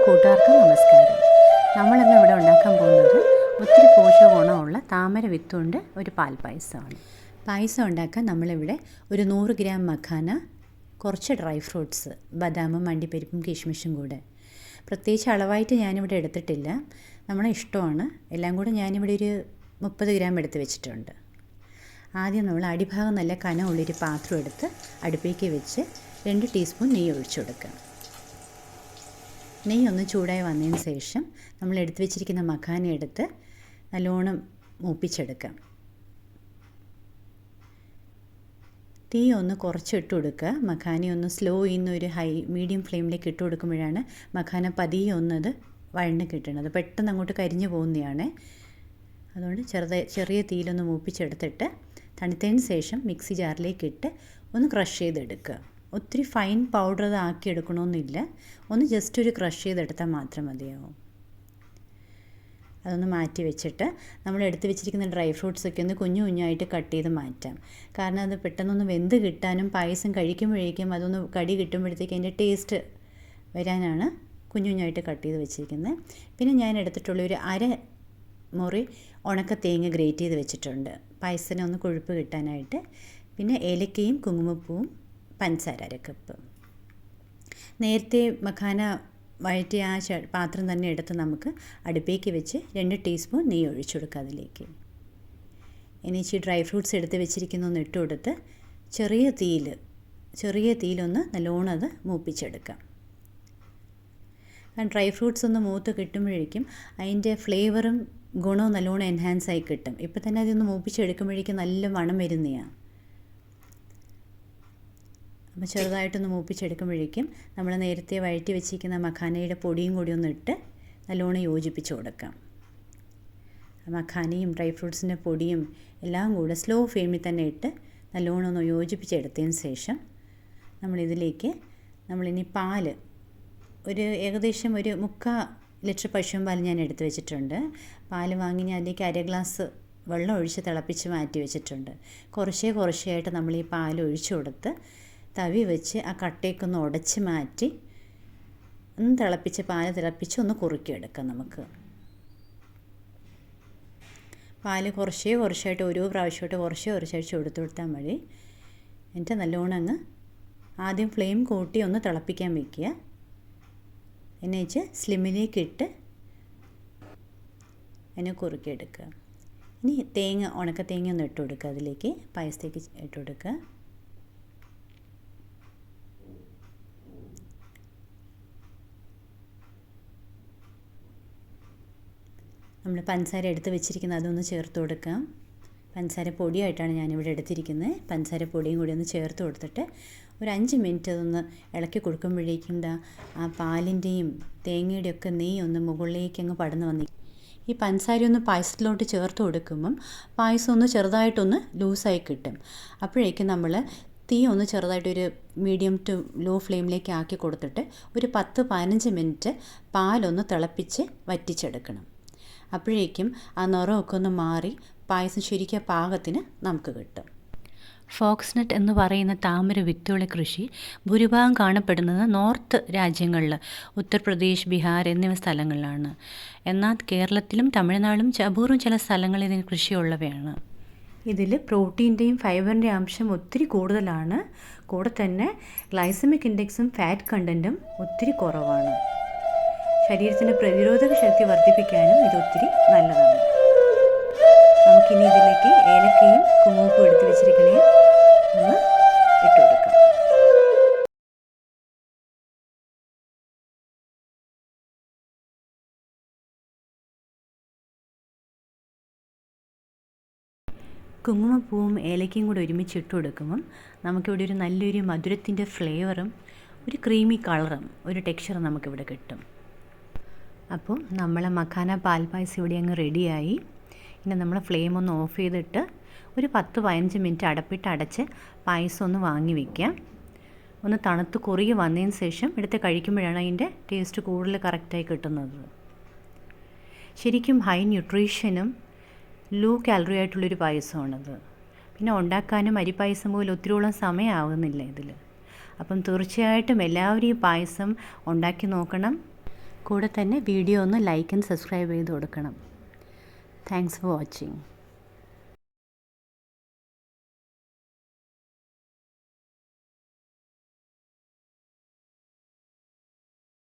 കൂട്ടുകാർക്ക് നമസ്കാരം. നമ്മളിന്ന് ഇവിടെ ഉണ്ടാക്കാൻ പോകുന്നത് ഒത്തിരി പോഷക ഗുണമുള്ള താമര വിത്തുകൊണ്ട് ഒരു പാൽ പായസമാണ്. പായസം ഉണ്ടാക്കാൻ നമ്മളിവിടെ ഒരു 100 ഗ്രാം മഖാന, കുറച്ച് ഡ്രൈ ഫ്രൂട്ട്സ്, ബദാമും അണ്ടിപ്പരിപ്പും കിഷ്മിഷും കൂടെ. പ്രത്യേകിച്ച് അളവായിട്ട് ഞാനിവിടെ എടുത്തിട്ടില്ല, നമ്മളെ ഇഷ്ടമാണ്. എല്ലാം കൂടെ ഞാനിവിടെ ഒരു 30 ഗ്രാം എടുത്ത് വെച്ചിട്ടുണ്ട്. ആദ്യം നമ്മൾ അടിഭാഗം നല്ല കനമുള്ളൊരു പാത്രം എടുത്ത് അടുപ്പിലേക്ക് വെച്ച് 2 ടീസ്പൂൺ നെയ്യ് ഒഴിച്ചു കൊടുക്കാം. നെയ്യ് ഒന്ന് ചൂടായി വന്നതിന് ശേഷം നമ്മൾ എടുത്തു വെച്ചിരിക്കുന്ന മഖാന എടുത്ത് നല്ലോണം മൂപ്പിച്ചെടുക്കാം. തീ ഒന്ന് കുറച്ചിട്ട് കൊടുക്കുക. മഖാന ഒന്ന് സ്ലോ ചെയ്യുന്ന ഒരു മീഡിയം ഫ്ലെയിമിലേക്ക് ഇട്ട് കൊടുക്കുമ്പോഴാണ് മഖാന പതിയെ ഒന്നത് വഴണ്ട് കിട്ടുന്നത്. പെട്ടെന്ന് അങ്ങോട്ട് കരിഞ്ഞു പോകുന്നതാണ്. അതുകൊണ്ട് ചെറിയ തീയിലൊന്ന് മൂപ്പിച്ചെടുത്തിട്ട് തണുത്തതിന് ശേഷം മിക്സി ജാറിലേക്ക് ഇട്ട് ഒന്ന് ക്രഷ് ചെയ്തെടുക്കുക. ഒത്തിരി ഫൈൻ പൗഡർ ആക്കി എടുക്കണമെന്നില്ല, ഒന്ന് ജസ്റ്റ് ഒരു ക്രഷ് ചെയ്തെടുത്താൽ മാത്രം മതിയാവും. അതൊന്ന് മാറ്റി വെച്ചിട്ട് നമ്മൾ എടുത്ത് വെച്ചിരിക്കുന്ന ഡ്രൈ ഫ്രൂട്ട്സൊക്കെ ഒന്ന് കുഞ്ഞു കുഞ്ഞായിട്ട് കട്ട് ചെയ്ത് മാറ്റാം. കാരണം അത് പെട്ടെന്നൊന്ന് വെന്ത് കിട്ടാനും പായസം കഴിക്കുമ്പോഴേക്കും അതൊന്ന് കടി കിട്ടുമ്പോഴത്തേക്ക് അതിൻ്റെ ടേസ്റ്റ് വരാനാണ് കുഞ്ഞു കുഞ്ഞായിട്ട് കട്ട് ചെയ്ത് വെച്ചിരിക്കുന്നത്. പിന്നെ ഞാൻ എടുത്തിട്ടുള്ള ഒരു അര മുറി ഉണക്ക തേങ്ങ ഗ്രേറ്റ് ചെയ്ത് വെച്ചിട്ടുണ്ട്, പായസത്തിന് ഒന്ന് കൊഴുപ്പ് കിട്ടാനായിട്ട്. പിന്നെ ഏലക്കയും കുങ്കുമപ്പൂവും പഞ്ചസാര 1 കപ്പ്. നേരത്തെ മഖാന വഴറ്റിയ ആ പാത്രം തന്നെ എടുത്ത് നമുക്ക് അടുപ്പേക്ക് വെച്ച് 2 ടീസ്പൂൺ നെയ്യ് ഒഴിച്ചു കൊടുക്കുക അതിലേക്ക്. ഇനി ഡ്രൈ ഫ്രൂട്ട്സ് എടുത്ത് വെച്ചിരിക്കുന്നൊന്ന് ഇട്ട് കൊടുത്ത് ചെറിയ തീയിലൊന്ന് നല്ലോണം അത് മൂപ്പിച്ചെടുക്കാം. കാരണം ഡ്രൈ ഫ്രൂട്ട്സ് ഒന്ന് മൂത്ത് കിട്ടുമ്പോഴേക്കും അതിൻ്റെ ഫ്ലേവറും ഗുണവും നല്ലോണം എൻഹാൻസ് ആയി കിട്ടും. ഇപ്പം തന്നെ അതൊന്ന് മൂപ്പിച്ചെടുക്കുമ്പോഴേക്കും നല്ല മണം വരുന്നതാണ്. അപ്പോൾ ചെറുതായിട്ടൊന്ന് മൂപ്പിച്ചെടുക്കുമ്പോഴേക്കും നമ്മൾ നേരത്തെ വഴറ്റി വെച്ചിരിക്കുന്ന മഖാനയുടെ പൊടിയും കൂടി ഒന്ന് ഇട്ട് നല്ലോണം യോജിപ്പിച്ച് കൊടുക്കാം. മഖാനയും ഡ്രൈ ഫ്രൂട്ട്സിൻ്റെ പൊടിയും എല്ലാം കൂടെ സ്ലോ ഫ്ലെയിമിൽ തന്നെ ഇട്ട് നല്ലോണം ഒന്ന് യോജിപ്പിച്ചെടുത്തതിന് ശേഷം നമ്മളിനി പാല് ഏകദേശം ഒരു 3/4 ലിറ്റർ പശുവും പാൽ ഞാൻ എടുത്ത് വെച്ചിട്ടുണ്ട്. പാൽ വാങ്ങി ഞാൻ അതിലേക്ക് 1/2 ഗ്ലാസ് വെള്ളം ഒഴിച്ച് തിളപ്പിച്ച് മാറ്റി വെച്ചിട്ടുണ്ട്. കുറച്ചായിട്ട് നമ്മൾ ഈ പാൽ ഒഴിച്ചു കൊടുത്ത് തവി വെച്ച് ആ കട്ടയൊക്കെ ഉടച്ച് മാറ്റി പാല് തിളപ്പിച്ച് ഒന്ന് കുറുക്കിയെടുക്കാം. നമുക്ക് പാല് കുറച്ചായിട്ട് ഓരോ പ്രാവശ്യമായിട്ട് കുറച്ചായിട്ട് കൊടുത്താൽ മതി. എന്നിട്ട് നല്ലോണം അങ്ങ് ആദ്യം ഫ്ലെയിം കൂട്ടി ഒന്ന് തിളപ്പിക്കാൻ വയ്ക്കുക. എന്നെ വെച്ച് സ്ലിമ്മിലേക്ക് ഇട്ട് അതിനെ കുറുക്കിയെടുക്കുക. ഇനി ഉണക്ക തേങ്ങ ഒന്ന് ഇട്ട് കൊടുക്കുക, അതിലേക്ക് പായസത്തേക്ക് ഇട്ട് കൊടുക്കുക. നമ്മൾ പഞ്ചസാര എടുത്ത് വെച്ചിരിക്കുന്നത് അതൊന്ന് ചേർത്ത് കൊടുക്കാം. പഞ്ചസാര പൊടിയായിട്ടാണ് ഞാനിവിടെ എടുത്തിരിക്കുന്നത്. പഞ്ചസാര പൊടിയും കൂടി ഒന്ന് ചേർത്ത് കൊടുത്തിട്ട് ഒരു 5 മിനിറ്റ് അതൊന്ന് ഇളക്കി കൊടുക്കുമ്പോഴേക്കും ആ പാലിൻ്റെയും തേങ്ങയുടെയും ഒക്കെ നെയ്യ് ഒന്ന് മുകളിലേക്ക് അങ്ങ് പടർന്ന് വന്നി. ഈ പഞ്ചസാര ഒന്ന് പായസത്തിലോട്ട് ചേർത്ത് കൊടുക്കുമ്പം പായസം ഒന്ന് ചെറുതായിട്ടൊന്ന് ലൂസായി കിട്ടും. അപ്പോഴേക്കും നമ്മൾ തീ ഒന്ന് ചെറുതായിട്ടൊരു മീഡിയം ടു ലോ ഫ്ലെയിമിലേക്ക് ആക്കി കൊടുത്തിട്ട് ഒരു 10-15 മിനിറ്റ് പാലൊന്ന് തിളപ്പിച്ച് വറ്റിച്ചെടുക്കണം. അപ്പോഴേക്കും ആ നിറമൊക്കെ ഒന്ന് മാറി പായസം ശരിക്കും പാകത്തിന് നമുക്ക് കിട്ടും. ഫോക്സ്നട്ട് എന്ന് പറയുന്ന താമര വിത്തുകളുടെ കൃഷി ഭൂരിഭാഗം കാണപ്പെടുന്നത് നോർത്ത് രാജ്യങ്ങളിൽ, ഉത്തർപ്രദേശ്, ബീഹാർ എന്നിവ സ്ഥലങ്ങളിലാണ്. എന്നാൽ കേരളത്തിലും തമിഴ്നാടും അപൂർവം ചില സ്ഥലങ്ങളിൽ ഇതിന് കൃഷിയുള്ളവയാണ്. ഇതിൽ പ്രോട്ടീൻ്റെയും ഫൈബറിൻ്റെയും അംശം ഒത്തിരി കൂടുതലാണ്. കൂടെ തന്നെ ഗ്ലൈസമിക് ഇൻഡെക്സും ഫാറ്റ് കണ്ടൻറ്റും ഒത്തിരി കുറവാണ്. ശരീരത്തിൻ്റെ പ്രതിരോധക ശക്തി വർദ്ധിപ്പിക്കാനും ഇതൊത്തിരി നല്ലതാണ്. നമുക്കിനി ഇതിലേക്ക് ഏലക്കയും കുങ്കുമപ്പൂ എടുത്ത് വെച്ചിരിക്കണേ ഒന്ന് ഇട്ട് കൊടുക്കാം. കുങ്കുമപ്പൂവും ഏലക്കയും കൂടി ഒരുമിച്ച് ഇട്ട് കൊടുക്കുമ്പം നമുക്കിവിടെ ഒരു നല്ലൊരു മധുരത്തിൻ്റെ ഫ്ലേവറും ഒരു ക്രീമി കളറും ഒരു ടെക്സ്ചറും നമുക്കിവിടെ കിട്ടും. അപ്പോൾ നമ്മളെ മഖാന പാൽ പായസം ഇവിടെ അങ്ങ് റെഡിയായി. ഇനി നമ്മൾ ഫ്ലെയിം ഒന്ന് ഓഫ് ചെയ്തിട്ട് ഒരു 10-15 മിനിറ്റ് അടച്ച് പായസം ഒന്ന് വാങ്ങി വയ്ക്കാം. ഒന്ന് തണുത്ത് കുറുകി വന്നതിന് ശേഷം എടുത്ത് കഴിക്കുമ്പോഴാണ് അതിൻ്റെ ടേസ്റ്റ് കൂടുതൽ കറക്റ്റായി കിട്ടുന്നത്. ശരിക്കും ഹൈ ന്യൂട്രീഷനും ലോ കാലറി ആയിട്ടുള്ളൊരു പായസമാണത്. പിന്നെ ഉണ്ടാക്കാനും അരിപ്പായസം പോലെ ഒത്തിരിയോളം സമയമാകുന്നില്ല ഇതിൽ. അപ്പം തീർച്ചയായിട്ടും എല്ലാവരും ഈ പായസം ഉണ്ടാക്കി നോക്കണം. കൂടെ തന്നെ വീഡിയോ ഒന്ന് ലൈക്ക് ആൻഡ് സബ്സ്ക്രൈബ് ചെയ്ത് കൊടുക്കണം. Thanks for watching.